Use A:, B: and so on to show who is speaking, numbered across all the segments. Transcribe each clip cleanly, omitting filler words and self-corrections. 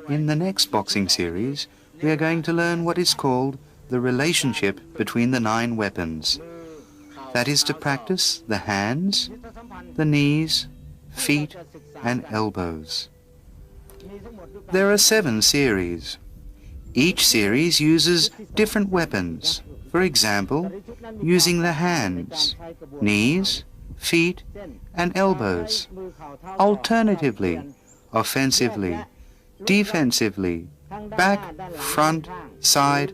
A: In the next boxing series, we are going to learn what is called the relationship between the 9 weapons. That is to practice the hands, the knees, feet and elbows. There are 7 series. Each series uses different weapons. For example, using the hands, knees, feet and elbows. Alternatively, offensively, defensively, back, front, side,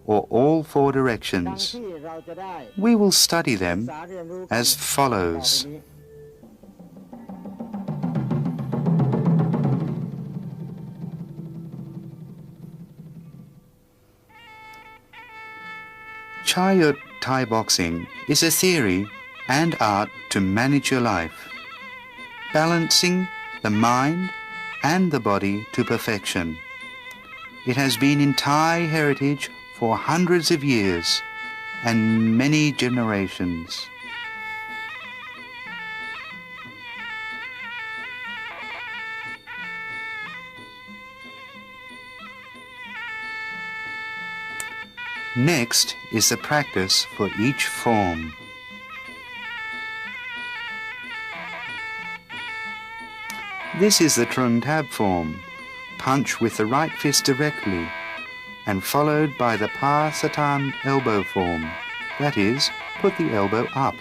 A: or all 4 directions. We will study them as follows. Chayut Thai boxing is a theory and art to manage your life, balancing the mind and the body to perfection. It has been in Thai heritage for hundreds of years and many generations. Next is the practice for each form. This is the Trung Tab form. Punch with the right fist directly and followed by the Pa Satan elbow form. That is, put the elbow up.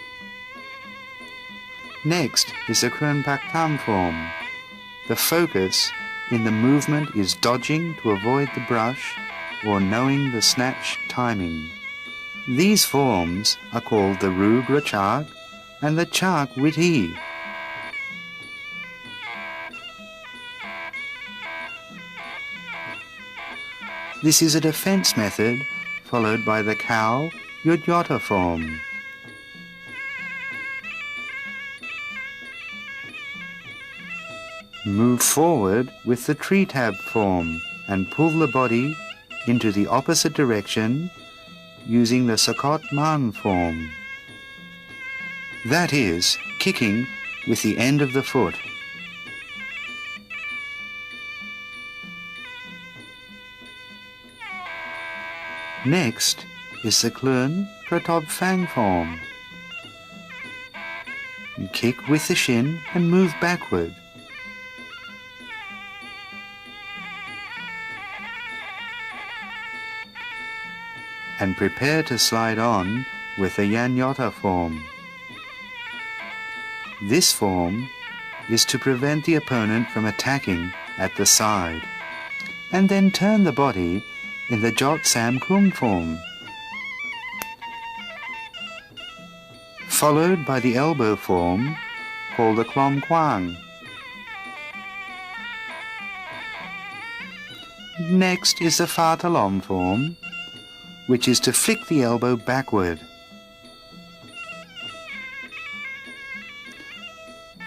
A: Next is the Krön Pak Tam form. The focus in the movement is dodging to avoid the brush or knowing the snatch timing. These forms are called the Rugra Chak and the Chak Withi. This is a defense method followed by the cow Yodyota form. Move forward with the tree tab form and pull the body into the opposite direction using the Sakot Man form. That is, kicking with the end of the foot. Next is the Klön Pratob Fang form. You kick with the shin and move backward. And prepare to slide on with the Yanyota form. This form is to prevent the opponent from attacking at the side, and then turn the body in the Jot Sam Kum form, followed by the elbow form called the Klom Kwang. Next is the Fa Talom form, which is to flick the elbow backward.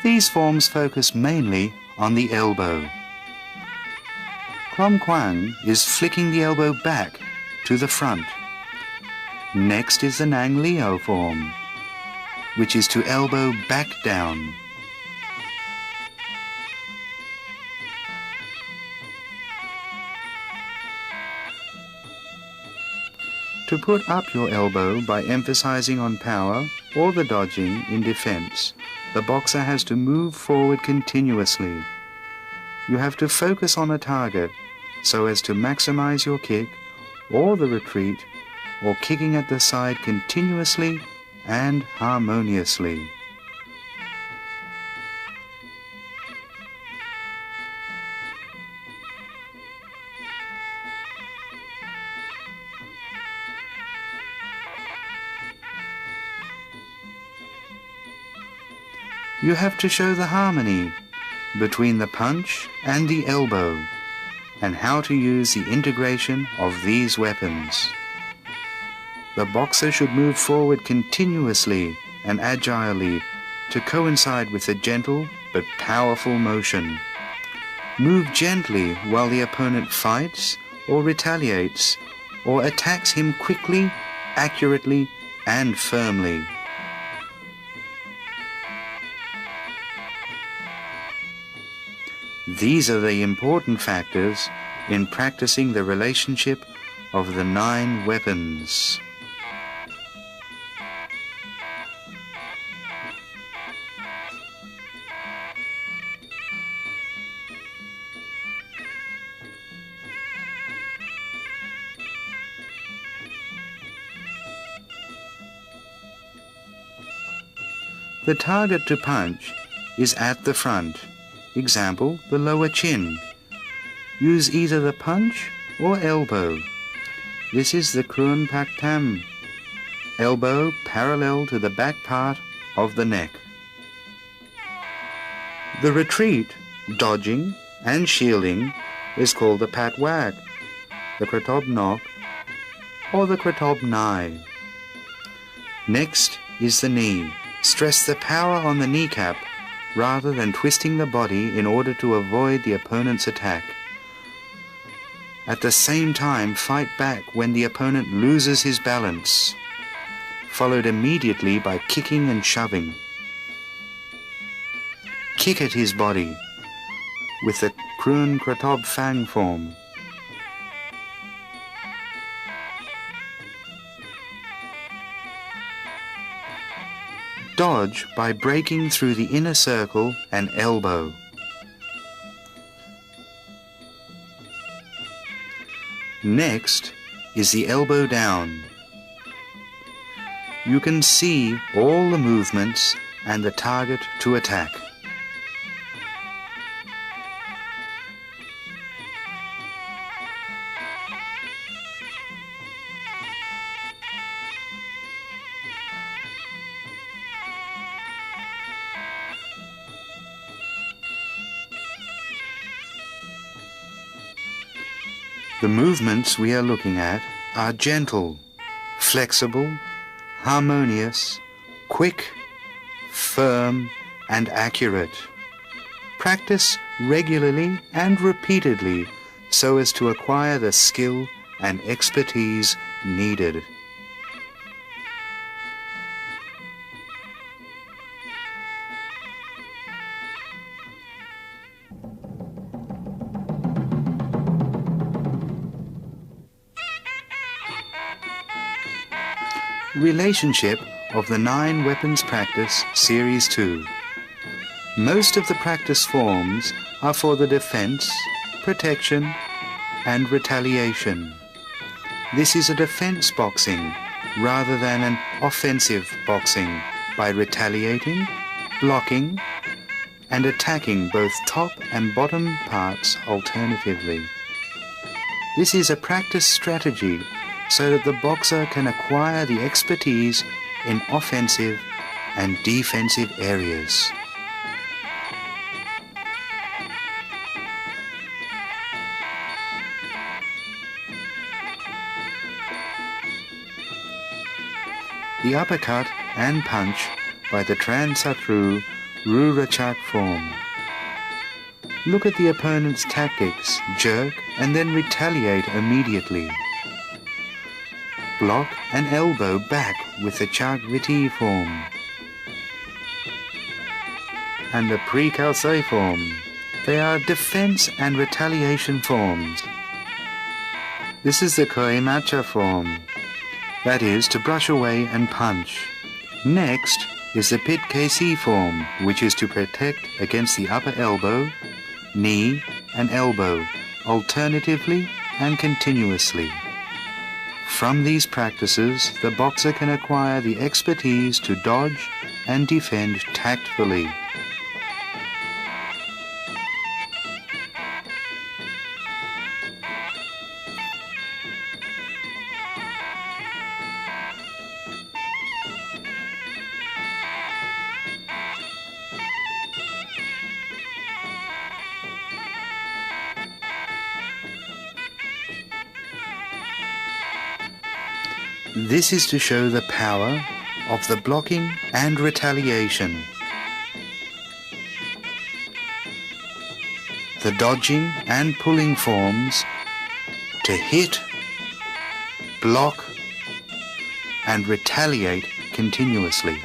A: These forms focus mainly on the elbow. Klom Kwang is flicking the elbow back to the front. Next is the Nang Leo form, which is to elbow back down. To put up your elbow by emphasizing on power or the dodging in defense, the boxer has to move forward continuously. You have to focus on a target so as to maximize your kick or the retreat or kicking at the side continuously and harmoniously. You have to show the harmony between the punch and the elbow and how to use the integration of these weapons. The boxer should move forward continuously and agilely to coincide with a gentle but powerful motion. Move gently while the opponent fights or retaliates or attacks him quickly, accurately and firmly. These are the important factors in practicing the relationship of the 9 weapons. The target to punch is at the front. Example, the lower chin. Use either the punch or elbow. This is the Kruan Pak Tam. Elbow parallel to the back part of the neck. The retreat, dodging and shielding is called the Pat Wag, the Kratob Nok, or the Kratob Nai. Next is the knee. Stress the power on the kneecap rather than twisting the body in order to avoid the opponent's attack. At the same time, fight back when the opponent loses his balance, followed immediately by kicking and shoving. Kick at his body with the Kruan Kratob Fang form. Dodge by breaking through the inner circle and elbow. Next is the elbow down. You can see all the movements and the target to attack. The movements we are looking at are gentle, flexible, harmonious, quick, firm, and accurate. Practice regularly and repeatedly so as to acquire the skill and expertise needed. Relationship of the 9 Weapons Practice Series 2. Most of the practice forms are for the defense, protection, and retaliation. This is a defense boxing rather than an offensive boxing by retaliating, blocking, and attacking both top and bottom parts alternatively. This is a practice strategy so that the boxer can acquire the expertise in offensive and defensive areas. The uppercut and punch by the Transatru Rurachak form. Look at the opponent's tactics, jerk and then retaliate immediately. Block and elbow back with the Chagriti form and the Pre-Kalsai form. They are defense and retaliation forms. This is the Koimacha form, that is to brush away and punch. Next is the Pit KC form, which is to protect against the upper elbow, knee and elbow, alternatively and continuously. From these practices, the boxer can acquire the expertise to dodge and defend tactfully. This is to show the power of the blocking and retaliation. The dodging and pulling forms to hit, block, and retaliate continuously.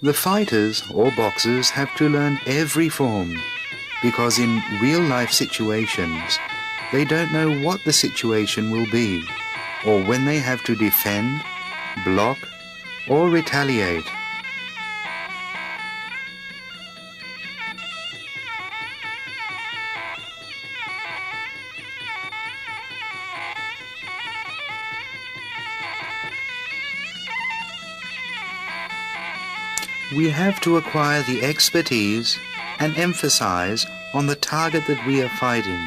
A: The fighters or boxers have to learn every form because in real-life situations they don't know what the situation will be or when they have to defend, block or retaliate. We have to acquire the expertise and emphasize on the target that we are fighting,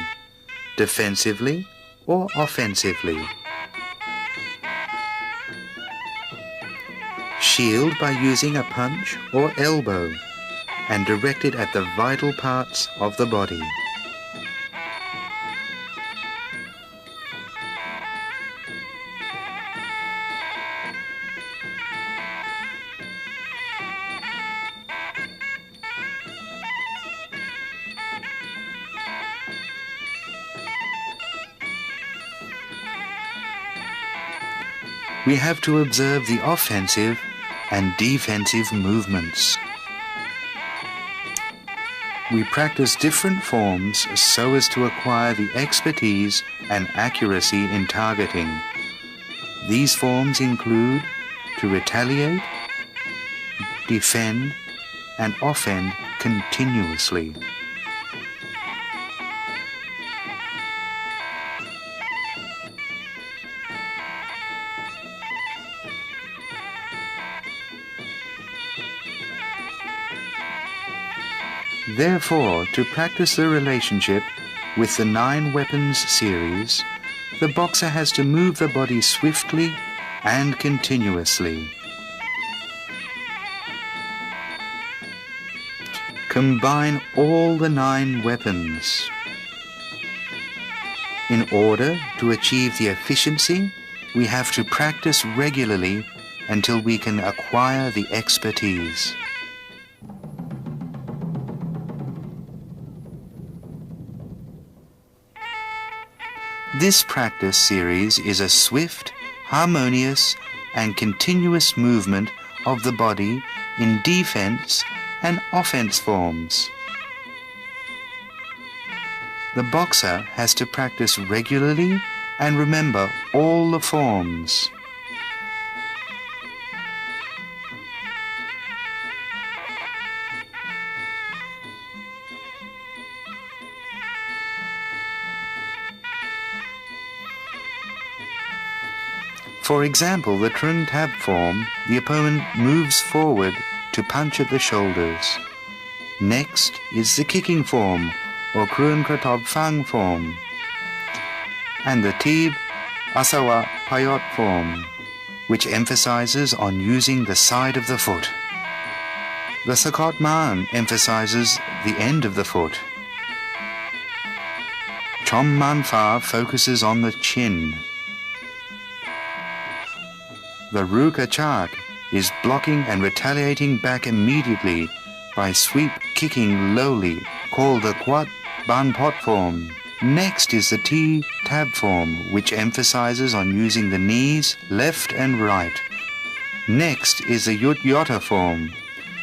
A: defensively or offensively. Shield by using a punch or elbow and direct it at the vital parts of the body. We have to observe the offensive and defensive movements. We practice different forms so as to acquire the expertise and accuracy in targeting. These forms include to retaliate, defend, and offend continuously. Therefore, to practice the relationship with the 9 weapons series, the boxer has to move the body swiftly and continuously. Combine all the 9 weapons. In order to achieve the efficiency, we have to practice regularly until we can acquire the expertise. This practice series is a swift, harmonious, and continuous movement of the body in defense and offense forms. The boxer has to practice regularly and remember all the forms. For example, the Trung Tab form, the opponent moves forward to punch at the shoulders. Next is the kicking form, or Krun Kratob Fang form, and the Tib Asawa Payot form, which emphasizes on using the side of the foot. The Sakot Man emphasizes the end of the foot. Chom Man Fa focuses on the chin. The Ruka Chak is blocking and retaliating back immediately by sweep kicking lowly, called the Kwat Ban Pot form. Next is the T Tab form, which emphasizes on using the knees left and right. Next is the Yut Yotta form,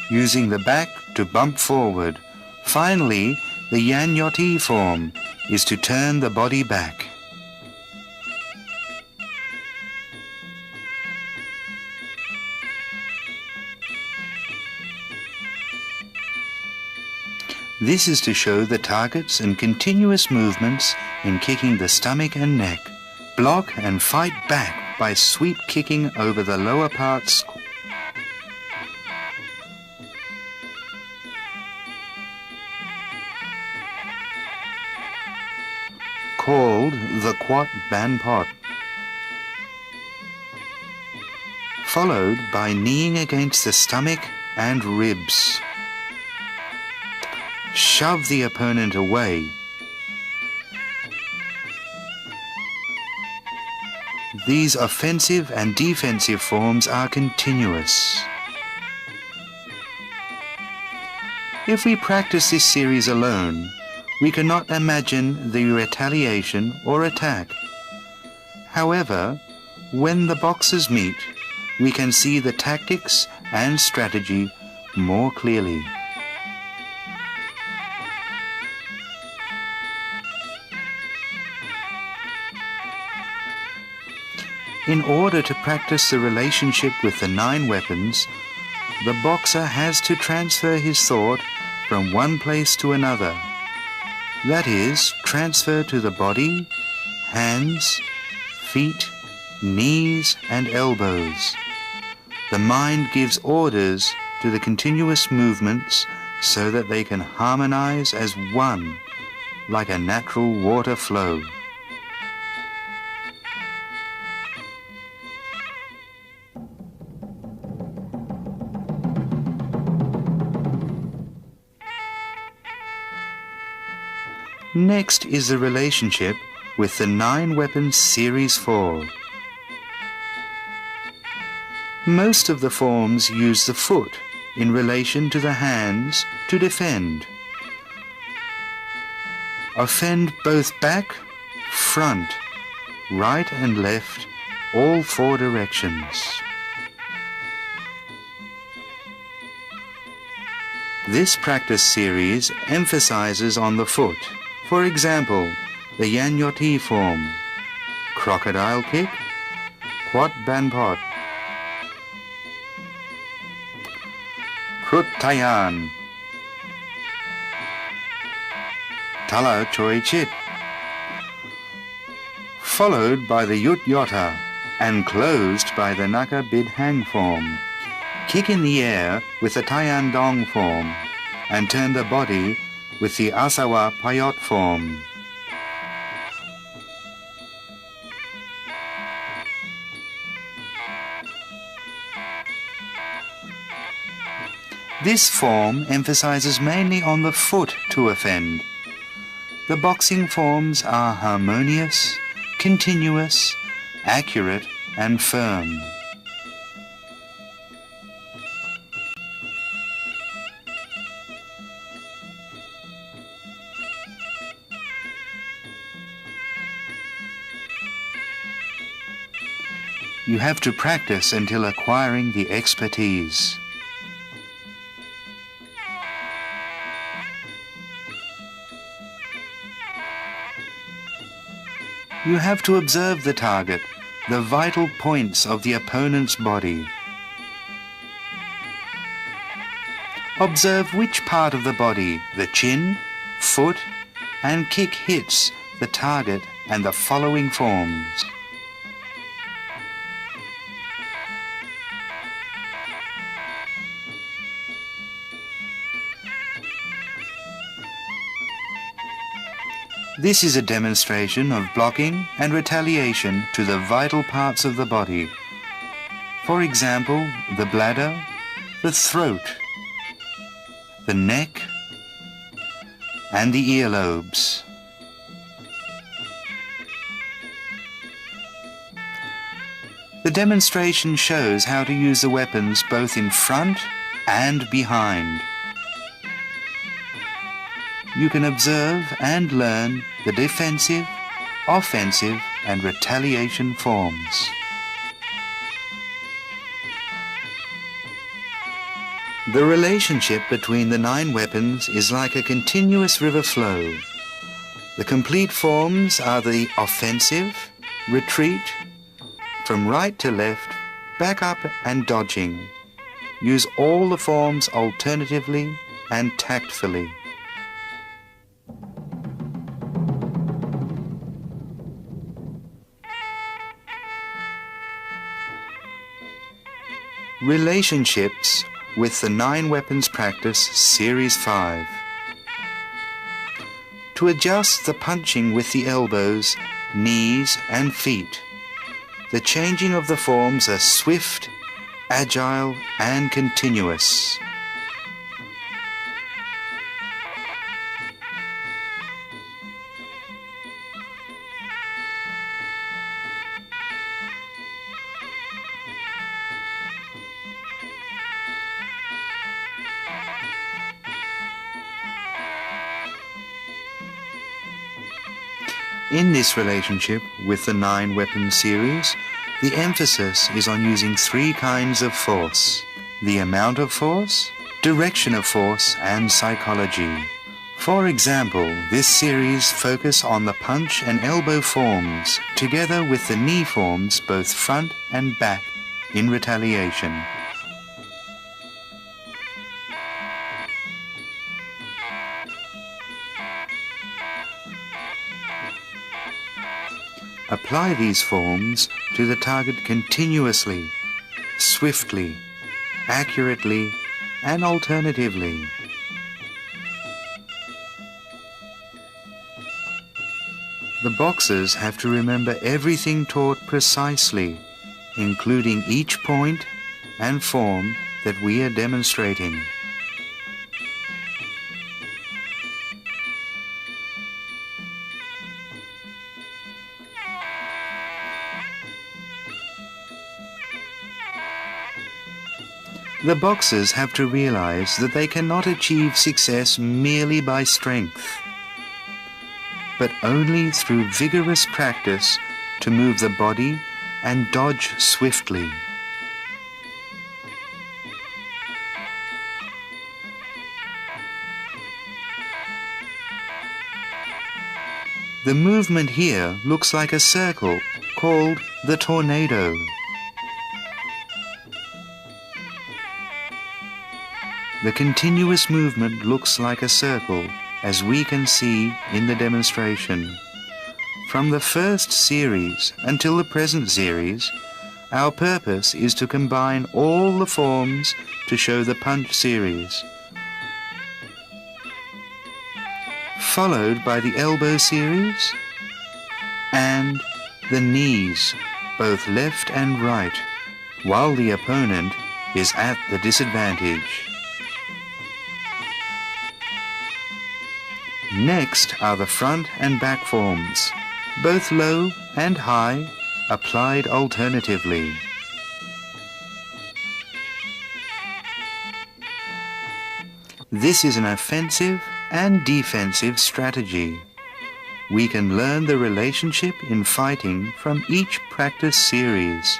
A: using the back to bump forward. Finally, the Yan Yoti form is to turn the body back. This is to show the targets and continuous movements in kicking the stomach and neck. Block and fight back by sweep kicking over the lower parts. Called the Kwat Ban Pot. Followed by kneeing against the stomach and ribs. Shove the opponent away. These offensive and defensive forms are continuous. If we practice this series alone, we cannot imagine the retaliation or attack. However, when the boxers meet, we can see the tactics and strategy more clearly. In order to practice the relationship with the 9 weapons, the boxer has to transfer his thought from one place to another. That is, transfer to the body, hands, feet, knees and elbows. The mind gives orders to the continuous movements so that they can harmonize as one, like a natural water flow. Next is the relationship with the 9 weapons Series 4. Most of the forms use the foot in relation to the hands to defend. Offend both back, front, right and left, all 4 directions. This practice series emphasizes on the foot. For example, the Yanyoti form, crocodile kick, Quat Ban Pot, Krut Tayan, Tala Choi Chit, followed by the Yut Yota and closed by the Naka Bid Hang form. Kick in the air with the Tayan Dong form and turn the body with the Asawa Payot form. This form emphasizes mainly on the foot to offend. The boxing forms are harmonious, continuous, accurate and firm. You have to practice until acquiring the expertise. You have to observe the target, the vital points of the opponent's body. Observe which part of the body, the chin, foot, and kick hits the target and the following forms. This is a demonstration of blocking and retaliation to the vital parts of the body. For example, the bladder, the throat, the neck, and the earlobes. The demonstration shows how to use the weapons both in front and behind. You can observe and learn the defensive, offensive, and retaliation forms. The relationship between the 9 weapons is like a continuous river flow. The complete forms are the offensive, retreat, from right to left, back up and dodging. Use all the forms alternatively and tactfully. Relationships with the 9 weapons practice Series 5. To adjust the punching with the elbows, knees and feet. The changing of the forms are swift, agile and continuous. In this relationship with the 9 weapons series, the emphasis is on using 3 kinds of force: the amount of force, Direction of force and psychology. For example, this series focus on the punch and elbow forms, together with the knee forms both front and back in retaliation. Apply these forms to the target continuously, swiftly, accurately, and alternatively. The boxers have to remember everything taught precisely, including each point and form that we are demonstrating. The boxers have to realize that they cannot achieve success merely by strength, but only through vigorous practice to move the body and dodge swiftly. The movement here looks like a circle called the tornado. The continuous movement looks like a circle, as we can see in the demonstration. From the first series until the present series, our purpose is to combine all the forms to show the punch series, followed by the elbow series and the knees, both left and right, while the opponent is at the disadvantage. Next are the front and back forms, both low and high, applied alternatively. This is an offensive and defensive strategy. We can learn the relationship in fighting from each practice series.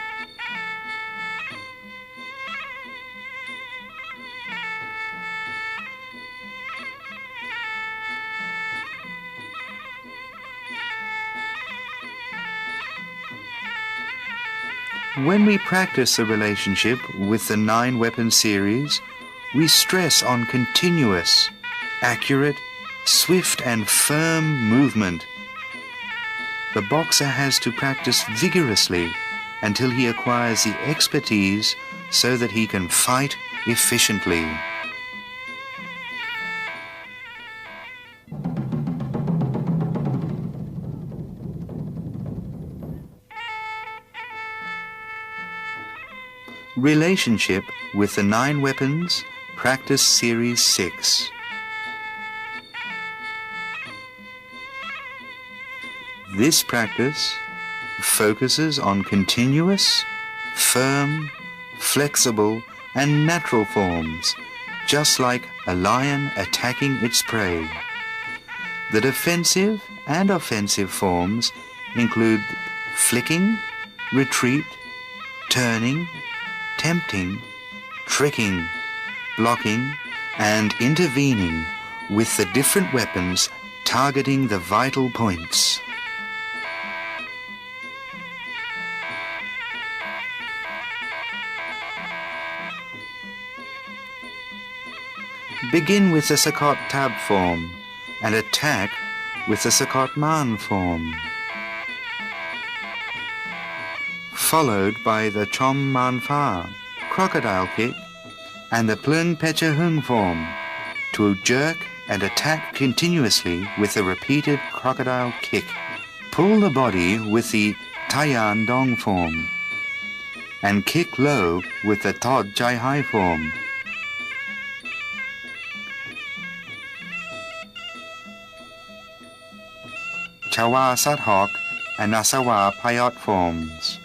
A: When we practice the relationship with the 9-weapon series, we stress on continuous, accurate, swift and firm movement. The boxer has to practice vigorously until he acquires the expertise so that he can fight efficiently. Relationship with the 9 weapons, Practice Series 6. This practice focuses on continuous, firm, flexible, and natural forms, just like a lion attacking its prey. The defensive and offensive forms include flicking, retreat, turning, tempting, tricking, blocking, and intervening with the different weapons targeting the vital points. Begin with the Sakot Tab form and attack with the Sakot Man form, followed by the Chom Man Fa, crocodile kick, and the Plun Pecha Hung form, to jerk and attack continuously with a repeated crocodile kick. Pull the body with the Taiyan Dong form, and kick low with the Tod Chai Hai form. Chawa Sat Hok and Nasawa Payot forms.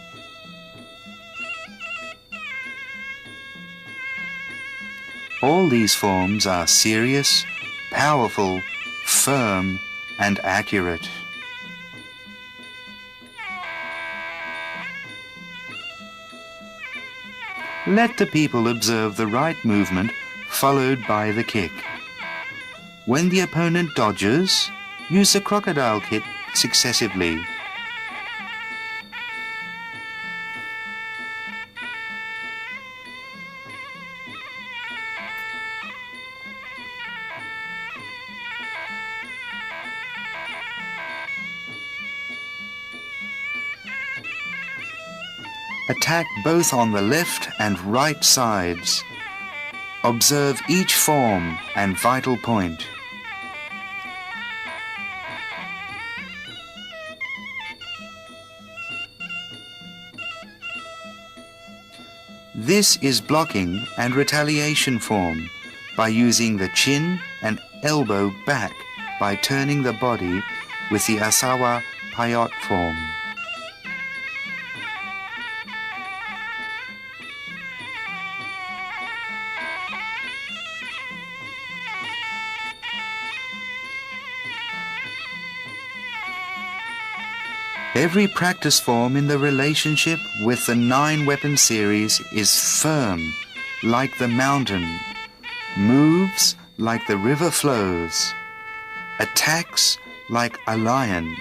A: All these forms are serious, powerful, firm, and accurate. Let the people observe the right movement followed by the kick. When the opponent dodges, use the crocodile kick successively. Attack both on the left and right sides. Observe each form and vital point. This is blocking and retaliation form by using the chin and elbow back by turning the body with the Asawa Payot form. Every practice form in the relationship with the 9-weapon series is firm, like the mountain, moves like the river flows, attacks like a lion,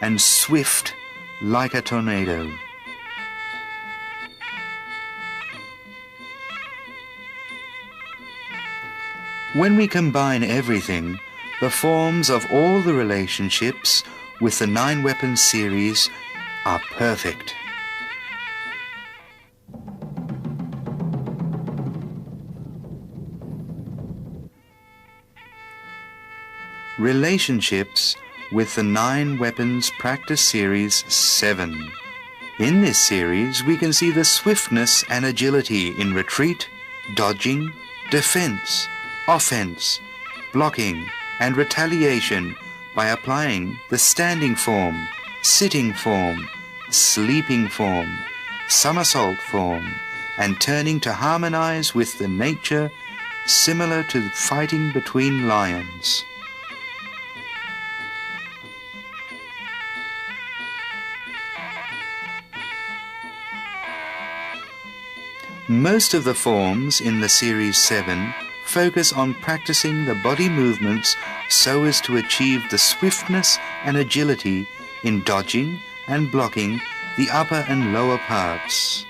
A: and swift like a tornado. When we combine everything, the forms of all the relationships with the 9-weapon series are perfect. Relationships with the 9 weapons practice series 7. In this series we can see the swiftness and agility in retreat, dodging, defense, offense, blocking and retaliation by applying the standing form, sitting form, sleeping form, somersault form, and turning to harmonize with the nature similar to fighting between lions. Most of the forms in the Series 7 focus on practicing the body movements so as to achieve the swiftness and agility in dodging and blocking the upper and lower parts.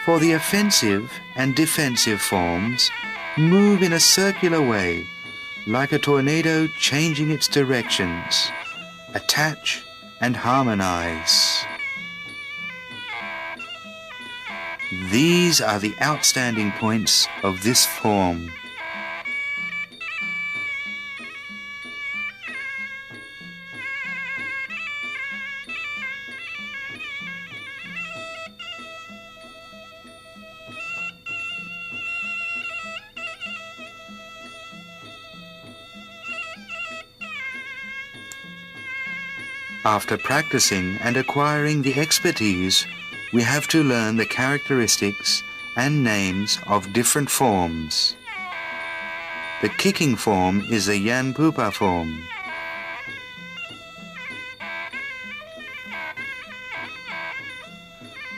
A: For the offensive and defensive forms, move in a circular way, like a tornado changing its directions, attach and harmonize. These are the outstanding points of this form. After practicing and acquiring the expertise, we have to learn the characteristics and names of different forms. The kicking form is the Yan Pupa form.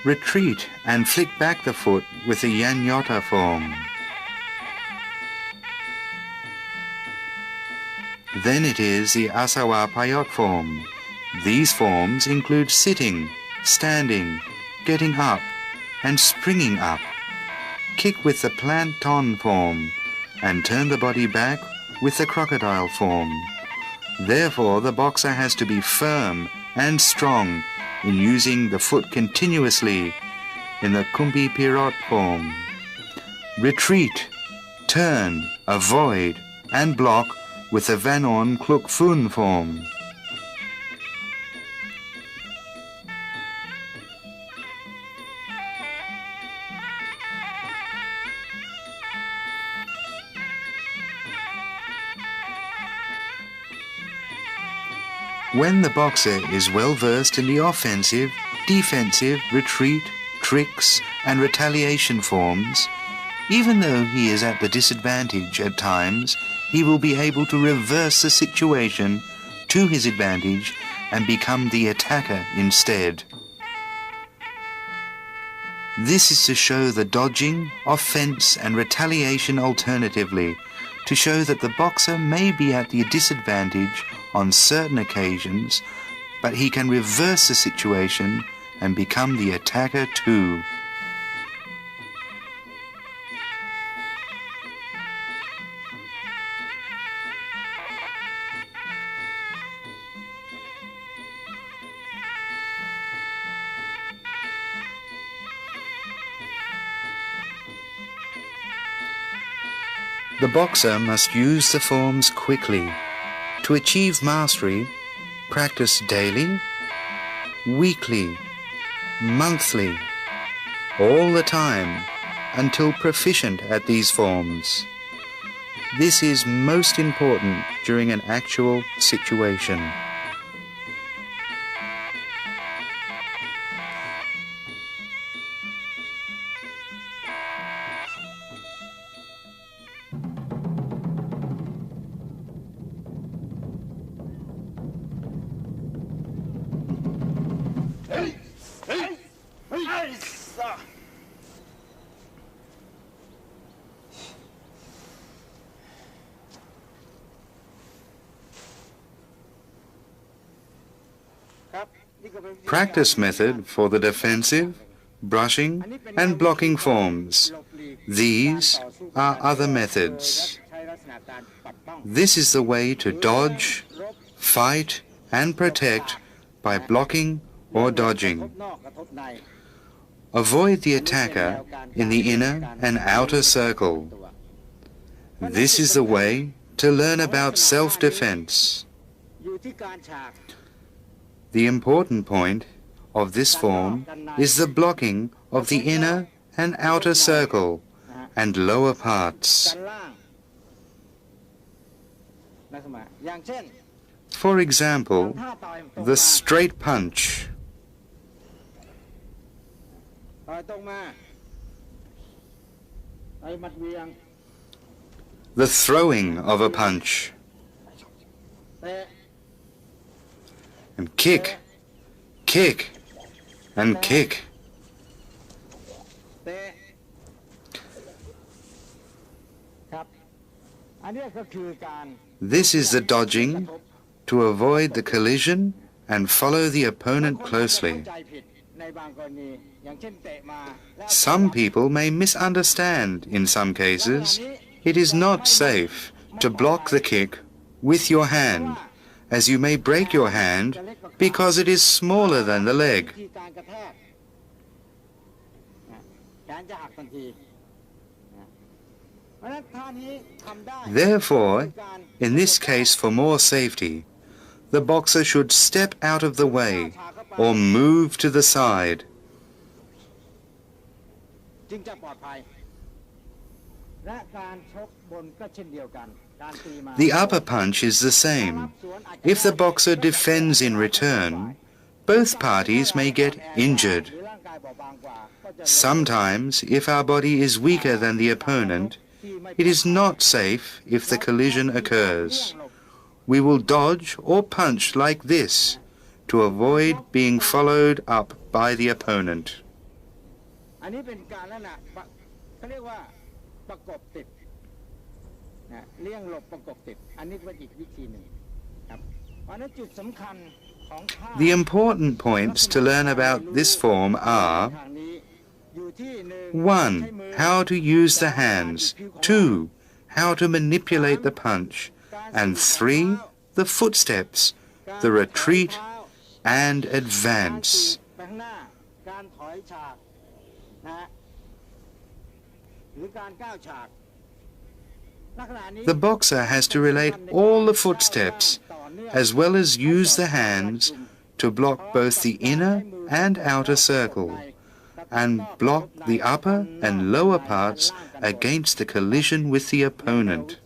A: Retreat and flick back the foot with the Yan Yota form. Then it is the Asawa Payot form. These forms include sitting, standing, getting up, and springing up. Kick with the planton form, and turn the body back with the crocodile form. Therefore, the boxer has to be firm and strong in using the foot continuously in the Kumpi Pirot form. Retreat, turn, avoid, and block with the Vanon Kluk Fun form. When the boxer is well versed in the offensive, defensive, retreat, tricks, and retaliation forms, even though he is at the disadvantage at times, he will be able to reverse the situation to his advantage and become the attacker instead. This is to show the dodging, offence and retaliation alternatively, to show that the boxer may be at the disadvantage on certain occasions, but he can reverse the situation and become the attacker too. The boxer must use the forms quickly. To achieve mastery, practice daily, weekly, monthly, all the time, until proficient at these forms. This is most important during an actual situation. Practice method for the defensive, brushing and blocking forms. These are other methods. This is the way to dodge, fight and protect by blocking or dodging. Avoid the attacker in the inner and outer circle. This is the way to learn about self-defense. The important point of this form is the blocking of the inner and outer circle and lower parts. For example, the straight punch, the throwing of a punch, and kick, kick, and kick. This is the dodging to avoid the collision and follow the opponent closely. Some people may misunderstand in some cases. It is not safe to block the kick with your hand, as you may break your hand because it is smaller than the leg. Therefore, in this case for more safety, the boxer should step out of the way or move to the side. The upper punch is the same. If the boxer defends in return, both parties may get injured. Sometimes, if our body is weaker than the opponent, it is not safe if the collision occurs. We will dodge or punch like this to avoid being followed up by the opponent. The important points to learn about this form are: 1. How to use the hands. 2. How to manipulate the punch. And 3. The footsteps, the retreat and advance. The boxer has to relate all the footsteps as well as use the hands to block both the inner and outer circle and block the upper and lower parts against the collision with the opponent.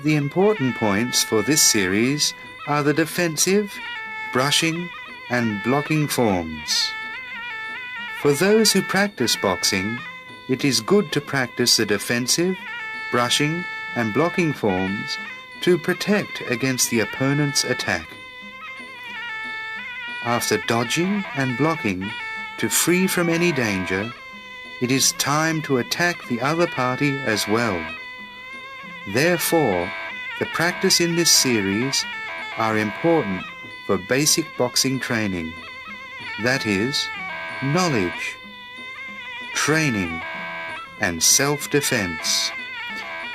A: The important points for this series are the defensive, brushing, and blocking forms. For those who practice boxing, it is good to practice the defensive, brushing, and blocking forms to protect against the opponent's attack. After dodging and blocking to free from any danger, it is time to attack the other party as well. Therefore, the practice in this series are important for basic boxing training. That is, knowledge, training, and self-defense.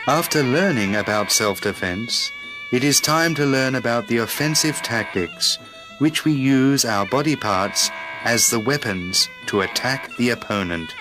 A: After learning about self-defense, it is time to learn about the offensive tactics, which we use our body parts as the weapons to attack the opponent.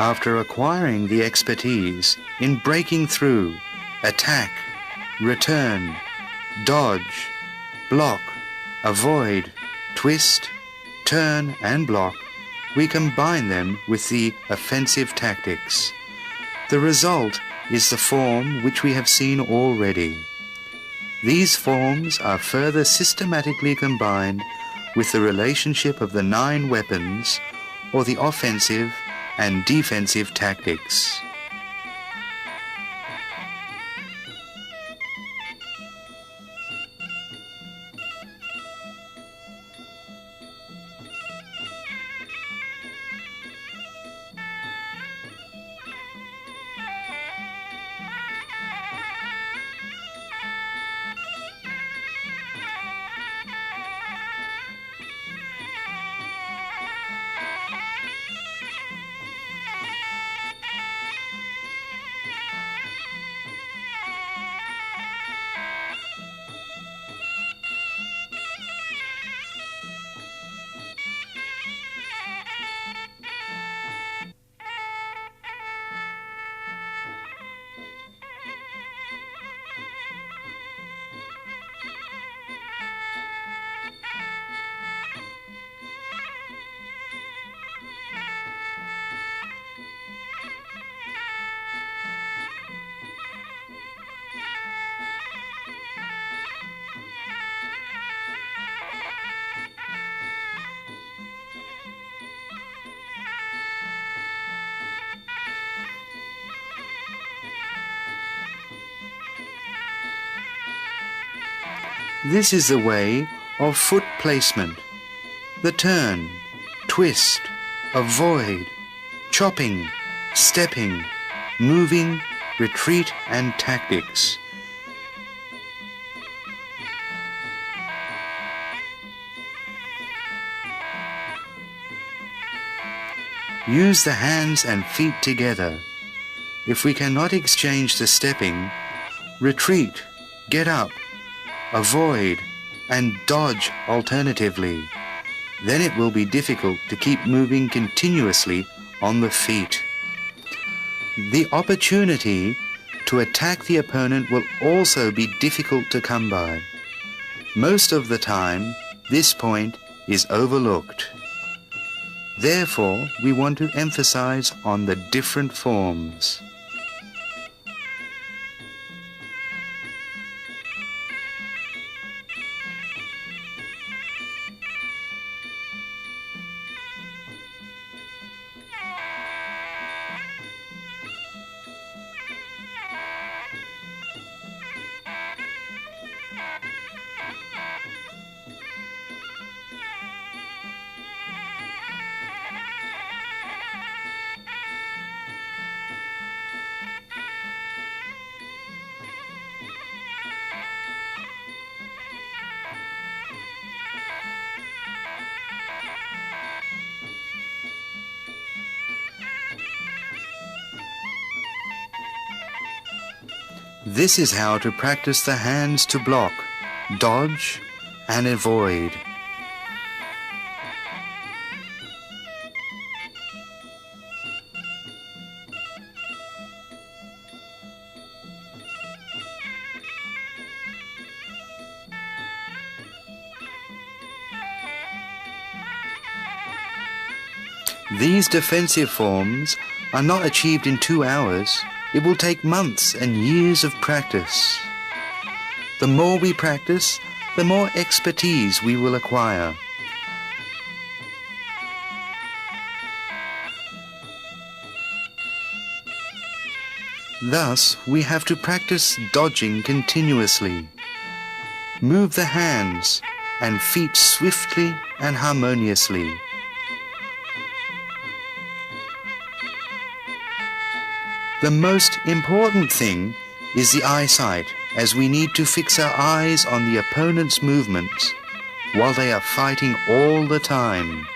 A: After acquiring the expertise in breaking through, attack, return, dodge, block, avoid, twist, turn, and block, we combine them with the offensive tactics. The result is the form which we have seen already. These forms are further systematically combined with the relationship of the 9 weapons, or the offensive and defensive tactics. This is the way of foot placement, the turn, twist, avoid, chopping, stepping, moving, retreat, and tactics. Use the hands and feet together. If we cannot exchange the stepping, retreat, get up, avoid, and dodge alternatively. Then it will be difficult to keep moving continuously on the feet. The opportunity to attack the opponent will also be difficult to come by. Most of the time, this point is overlooked. Therefore, we want to emphasize on the different forms. This is how to practice the hands to block, dodge, and avoid. These defensive forms are not achieved in 2 hours. It will take months and years of practice. The more we practice, the more expertise we will acquire. Thus, we have to practice dodging continuously. Move the hands and feet swiftly and harmoniously. The most important thing is the eyesight, as we need to fix our eyes on the opponent's movements while they are fighting all the time.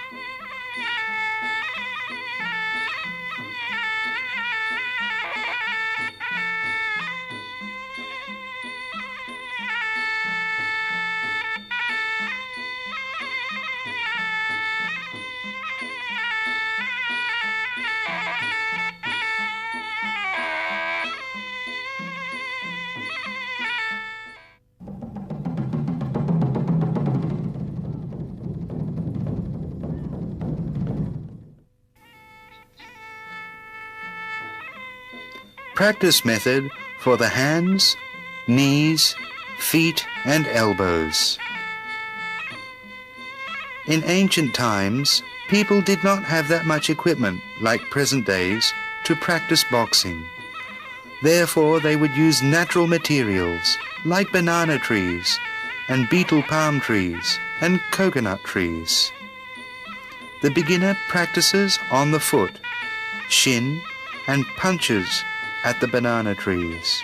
A: Practice method for the hands, knees, feet and elbows. In ancient times, people did not have that much equipment like present days to practice boxing. Therefore, they would use natural materials like banana trees and betel palm trees and coconut trees. The beginner practices on the foot, shin and punches at the banana trees.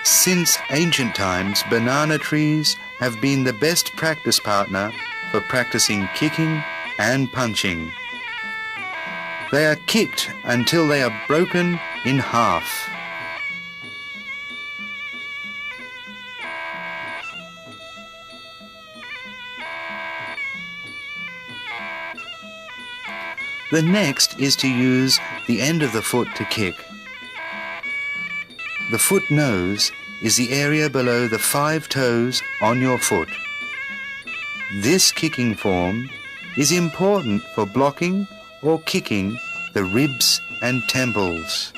A: Since ancient times, banana trees have been the best practice partner for practicing kicking and punching. They are kicked until they are broken in half. The next is to use the end of the foot to kick. The foot nose is the area below the 5 toes on your foot. This kicking form is important for blocking or kicking the ribs and temples.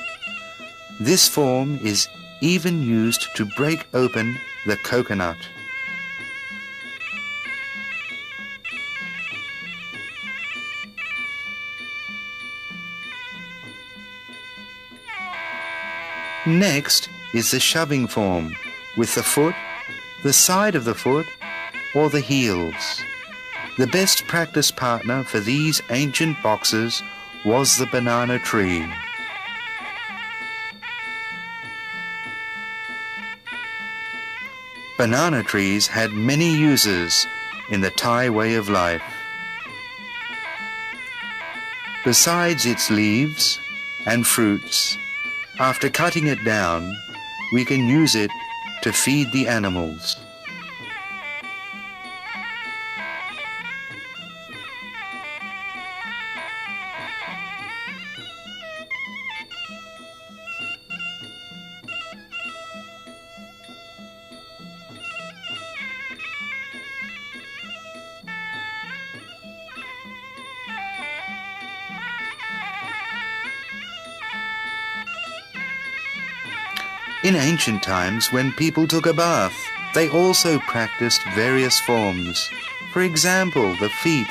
A: This form is even used to break open the coconut. Next is the shoving form with the foot, the side of the foot, or the heels. The best practice partner for these ancient boxers was the banana tree. Banana trees had many uses in the Thai way of life. Besides its leaves and fruits, after cutting it down, we can use it to feed the animals. In ancient times, when people took a bath, they also practiced various forms. For example, the feet,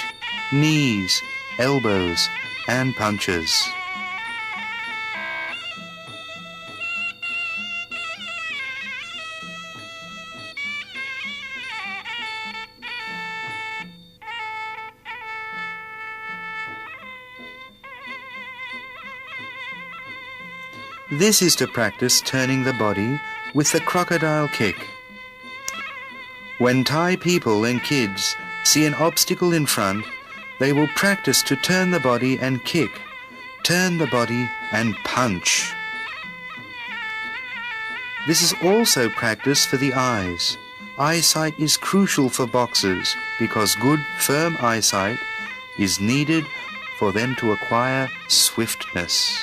A: knees, elbows, and punches. This is to practice turning the body with the crocodile kick. When Thai people and kids see an obstacle in front, they will practice to turn the body and kick, turn the body and punch. This is also practice for the eyes. Eyesight is crucial for boxers because good, firm eyesight is needed for them to acquire swiftness.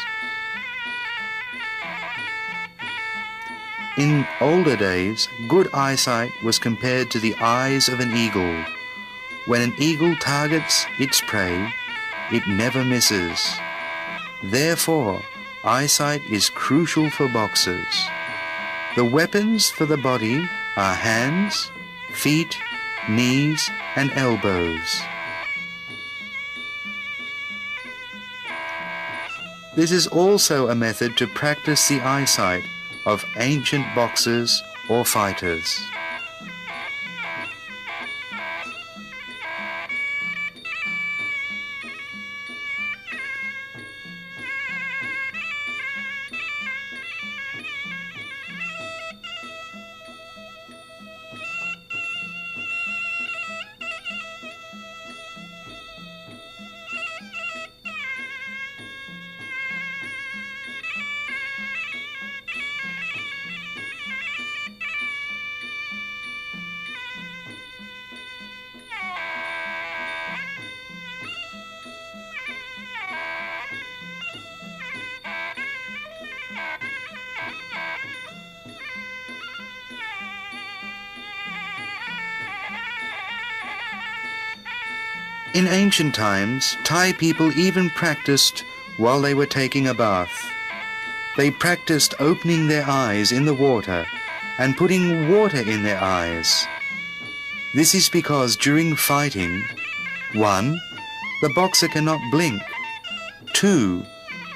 A: In older days, good eyesight was compared to the eyes of an eagle. When an eagle targets its prey, it never misses. Therefore, eyesight is crucial for boxers. The weapons for the body are hands, feet, knees, and elbows. This is also a method to practice the eyesight of ancient boxers or fighters. In ancient times, Thai people even practiced while they were taking a bath. They practiced opening their eyes in the water and putting water in their eyes. This is because during fighting, 1. The boxer cannot blink. 2.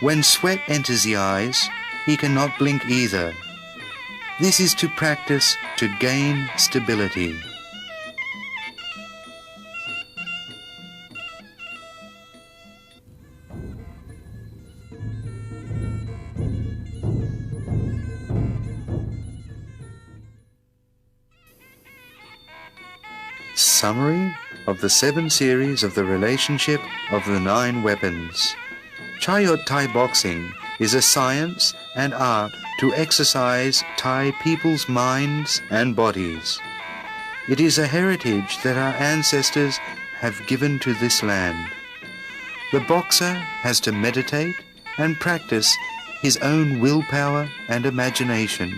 A: When sweat enters the eyes, he cannot blink either. This is to practice to gain stability. Summary of the 7 series of the relationship of the 9 weapons. Chayot Thai boxing is a science and art to exercise Thai people's minds and bodies. It is a heritage that our ancestors have given to this land. The boxer has to meditate and practice his own willpower and imagination.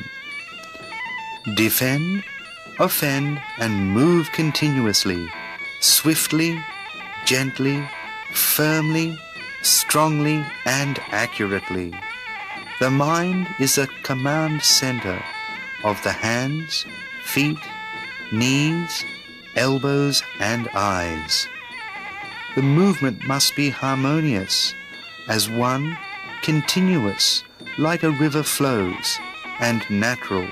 A: Defend, offend, and move continuously, swiftly, gently, firmly, strongly, and accurately. The mind is a command center of the hands, feet, knees, elbows, and eyes. The movement must be harmonious, as one, continuous, like a river flows, and natural.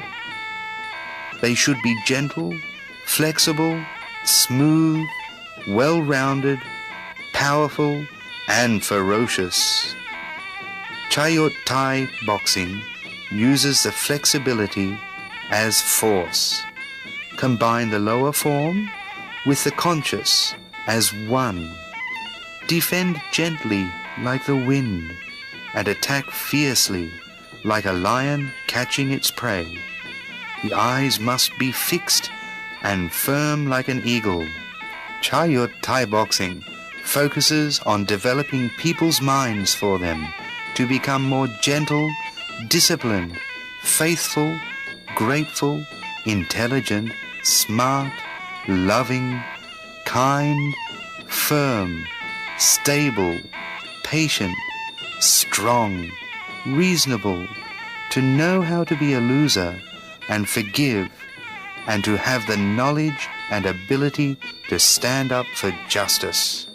A: They should be gentle, flexible, smooth, well-rounded, powerful, and ferocious. Chayot Thai boxing uses the flexibility as force. Combine the lower form with the conscious as one. Defend gently like the wind and attack fiercely like a lion catching its prey. The eyes must be fixed and firm like an eagle. Chayot Thai boxing focuses on developing people's minds for them to become more gentle, disciplined, faithful, grateful, intelligent, smart, loving, kind, firm, stable, patient, strong, reasonable, to know how to be a loser and forgive, and to have the knowledge and ability to stand up for justice.